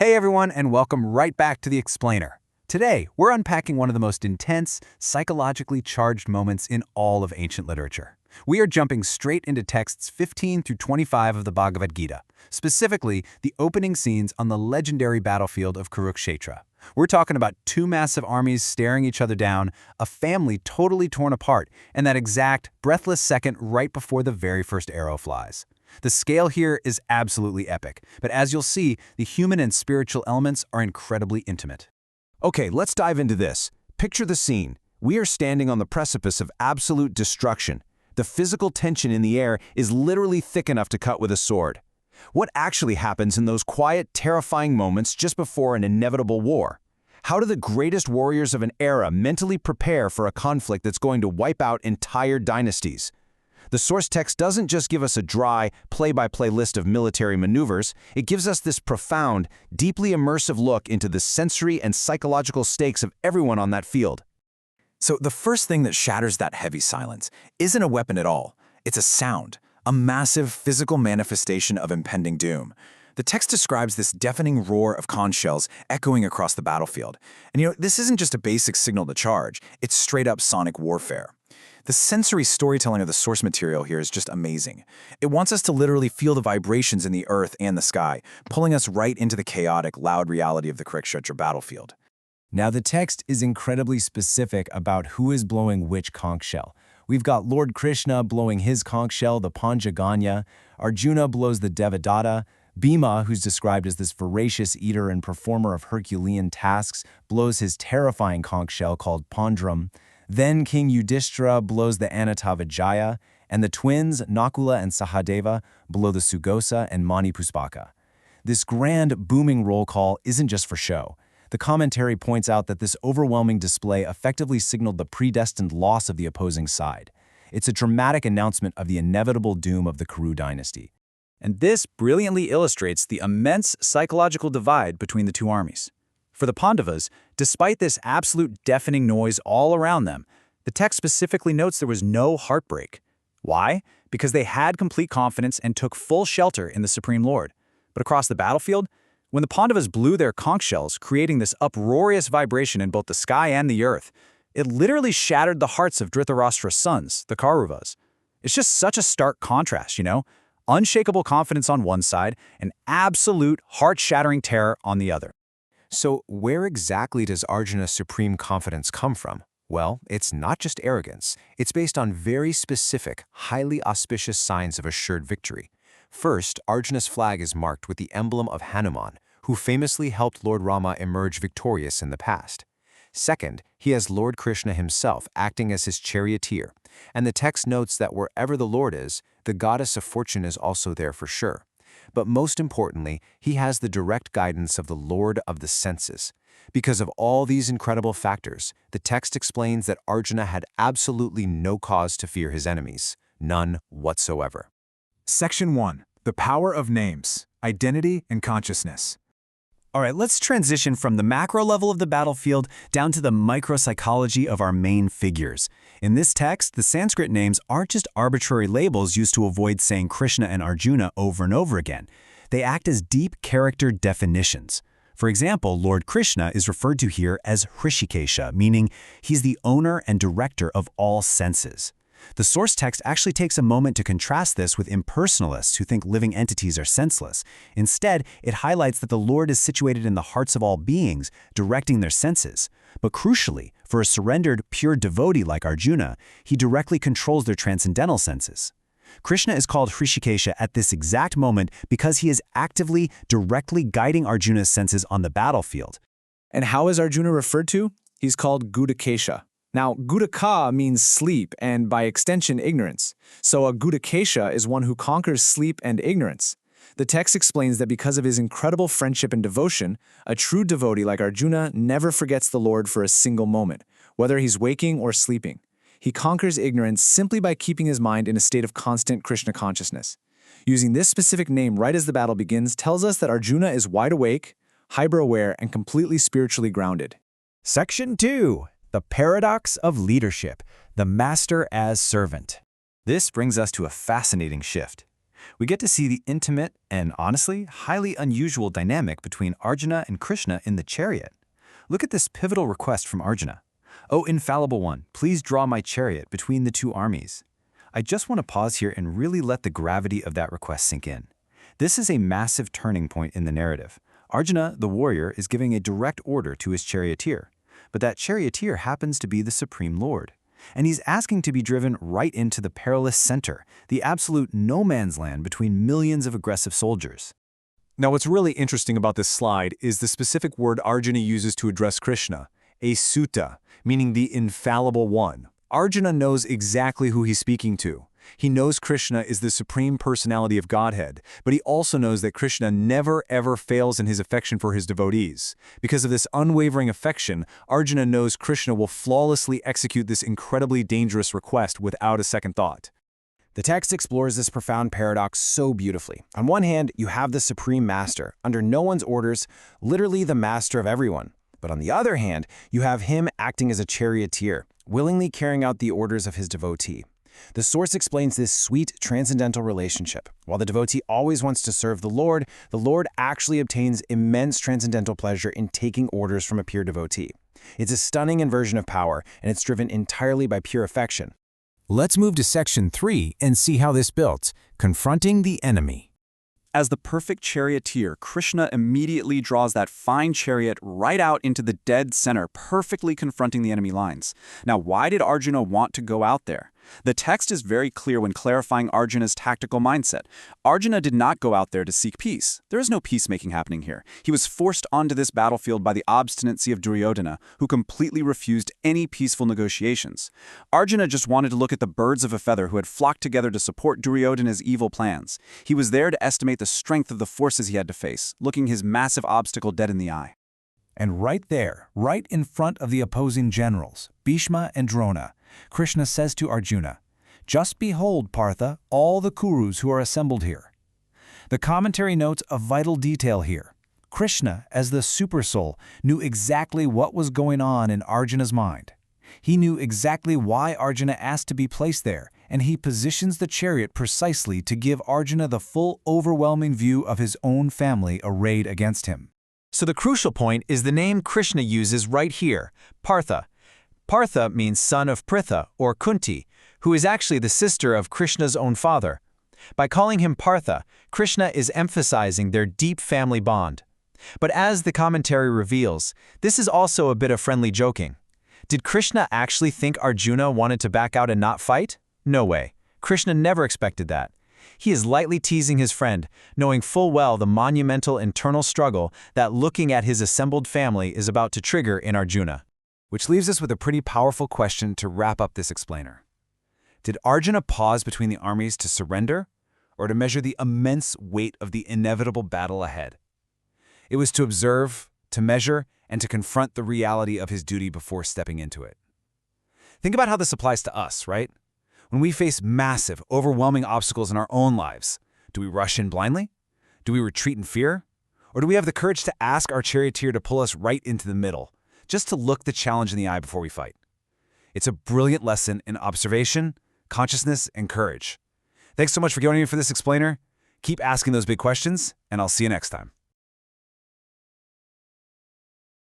Hey everyone, and welcome right back to The Explainer. Today, we're unpacking one of the most intense, psychologically charged moments in all of ancient literature. We are jumping straight into texts 15 through 25 of the Bhagavad Gita, specifically the opening scenes on the legendary battlefield of Kurukshetra. We're talking about two massive armies staring each other down, a family totally torn apart, and that exact, breathless second right before the very first arrow flies. The scale here is absolutely epic, but as you'll see, the human and spiritual elements are incredibly intimate. Okay, let's dive into this. Picture the scene. We are standing on the precipice of absolute destruction. The physical tension in the air is literally thick enough to cut with a sword. What actually happens in those quiet, terrifying moments just before an inevitable war? How do the greatest warriors of an era mentally prepare for a conflict that's going to wipe out entire dynasties? The source text doesn't just give us a dry, play-by-play list of military maneuvers, it gives us this profound, deeply immersive look into the sensory and psychological stakes of everyone on that field. So the first thing that shatters that heavy silence isn't a weapon at all. It's a sound, a massive physical manifestation of impending doom. The text describes this deafening roar of conch shells echoing across the battlefield. And this isn't just a basic signal to charge, it's straight-up sonic warfare. The sensory storytelling of the source material here is just amazing. It wants us to literally feel the vibrations in the earth and the sky, pulling us right into the chaotic, loud reality of the Kurukshetra battlefield. Now, the text is incredibly specific about who is blowing which conch shell. We've got Lord Krishna blowing his conch shell, the Panchaganya. Arjuna blows the Devadatta. Bhima, who's described as this voracious eater and performer of Herculean tasks, blows his terrifying conch shell called Pandram. Then King Yudhishthira blows the Anantavijaya, and the twins, Nakula and Sahadeva, blow the Sugosa and Manipuspaka. This grand, booming roll call isn't just for show. The commentary points out that this overwhelming display effectively signaled the predestined loss of the opposing side. It's a dramatic announcement of the inevitable doom of the Kuru dynasty. And this brilliantly illustrates the immense psychological divide between the two armies. For the Pandavas, despite this absolute deafening noise all around them, the text specifically notes there was no heartbreak. Why? Because they had complete confidence and took full shelter in the Supreme Lord. But across the battlefield, when the Pandavas blew their conch shells, creating this uproarious vibration in both the sky and the earth, it literally shattered the hearts of Dhritarashtra's sons, the Kauravas. It's just such a stark contrast, Unshakable confidence on one side and absolute heart-shattering terror on the other. So where exactly does Arjuna's supreme confidence come from? Well, it's not just arrogance. It's based on very specific, highly auspicious signs of assured victory. First, Arjuna's flag is marked with the emblem of Hanuman, who famously helped Lord Rama emerge victorious in the past. Second, he has Lord Krishna himself acting as his charioteer, and the text notes that wherever the Lord is, the goddess of fortune is also there for sure. But most importantly, he has the direct guidance of the Lord of the senses. Because of all these incredible factors, the text explains that Arjuna had absolutely no cause to fear his enemies, none whatsoever. Section 1. The Power of Names, Identity and Consciousness. All right, let's transition from the macro level of the battlefield down to the micropsychology of our main figures. In this text, the Sanskrit names aren't just arbitrary labels used to avoid saying Krishna and Arjuna over and over again. They act as deep character definitions. For example, Lord Krishna is referred to here as Hrishikesha, meaning he's the owner and director of all senses. The source text actually takes a moment to contrast this with impersonalists who think living entities are senseless. Instead, it highlights that the Lord is situated in the hearts of all beings, directing their senses. But crucially, for a surrendered, pure devotee like Arjuna, he directly controls their transcendental senses. Krishna is called Hrishikesha at this exact moment because he is actively, directly guiding Arjuna's senses on the battlefield. And how is Arjuna referred to? He's called Gudakesha. Now, Gudaka means sleep and, by extension, ignorance. So a Gudakesha is one who conquers sleep and ignorance. The text explains that because of his incredible friendship and devotion, a true devotee like Arjuna never forgets the Lord for a single moment, whether he's waking or sleeping. He conquers ignorance simply by keeping his mind in a state of constant Krishna consciousness. Using this specific name right as the battle begins tells us that Arjuna is wide awake, hyper-aware, and completely spiritually grounded. Section 2. The Paradox of Leadership, the Master as Servant. This brings us to a fascinating shift. We get to see the intimate and, honestly, highly unusual dynamic between Arjuna and Krishna in the chariot. Look at this pivotal request from Arjuna. "O infallible one, please draw my chariot between the two armies." I just want to pause here and really let the gravity of that request sink in. This is a massive turning point in the narrative. Arjuna, the warrior, is giving a direct order to his charioteer, but that charioteer happens to be the Supreme Lord. And he's asking to be driven right into the perilous center, the absolute no-man's land between millions of aggressive soldiers. Now, what's really interesting about this slide is the specific word Arjuna uses to address Krishna, a sutta, meaning the infallible one. Arjuna knows exactly who he's speaking to. He knows Krishna is the supreme personality of Godhead, but he also knows that Krishna never ever fails in his affection for his devotees. Because of this unwavering affection, Arjuna knows Krishna will flawlessly execute this incredibly dangerous request without a second thought. The text explores this profound paradox so beautifully. On one hand, you have the Supreme Master, under no one's orders, literally the master of everyone. But on the other hand, you have him acting as a charioteer, willingly carrying out the orders of his devotee. The source explains this sweet, transcendental relationship. While the devotee always wants to serve the Lord actually obtains immense transcendental pleasure in taking orders from a pure devotee. It's a stunning inversion of power, and it's driven entirely by pure affection. Let's move to Section 3 and see how this builds, confronting the enemy. As the perfect charioteer, Krishna immediately draws that fine chariot right out into the dead center, perfectly confronting the enemy lines. Now, why did Arjuna want to go out there? The text is very clear when clarifying Arjuna's tactical mindset. Arjuna did not go out there to seek peace. There is no peacemaking happening here. He was forced onto this battlefield by the obstinacy of Duryodhana, who completely refused any peaceful negotiations. Arjuna just wanted to look at the birds of a feather who had flocked together to support Duryodhana's evil plans. He was there to estimate the strength of the forces he had to face, looking his massive obstacle dead in the eye. And right there, right in front of the opposing generals, Bhima and Drona, Krishna says to Arjuna, "Just behold, Partha, all the Kurus who are assembled here." The commentary notes a vital detail here. Krishna, as the Supersoul, knew exactly what was going on in Arjuna's mind. He knew exactly why Arjuna asked to be placed there, and he positions the chariot precisely to give Arjuna the full, overwhelming view of his own family arrayed against him. So the crucial point is the name Krishna uses right here, Partha. Partha means son of Pritha, or Kunti, who is actually the sister of Krishna's own father. By calling him Partha, Krishna is emphasizing their deep family bond. But as the commentary reveals, this is also a bit of friendly joking. Did Krishna actually think Arjuna wanted to back out and not fight? No way. Krishna never expected that. He is lightly teasing his friend, knowing full well the monumental internal struggle that looking at his assembled family is about to trigger in Arjuna. Which leaves us with a pretty powerful question to wrap up this explainer. Did Arjuna pause between the armies to surrender, or to measure the immense weight of the inevitable battle ahead? It was to observe, to measure, and to confront the reality of his duty before stepping into it. Think about how this applies to us, right? When we face massive, overwhelming obstacles in our own lives, do we rush in blindly? Do we retreat in fear? Or do we have the courage to ask our charioteer to pull us right into the middle, just to look the challenge in the eye before we fight? It's a brilliant lesson in observation, consciousness, and courage. Thanks so much for joining me for this explainer. Keep asking those big questions, and I'll see you next time.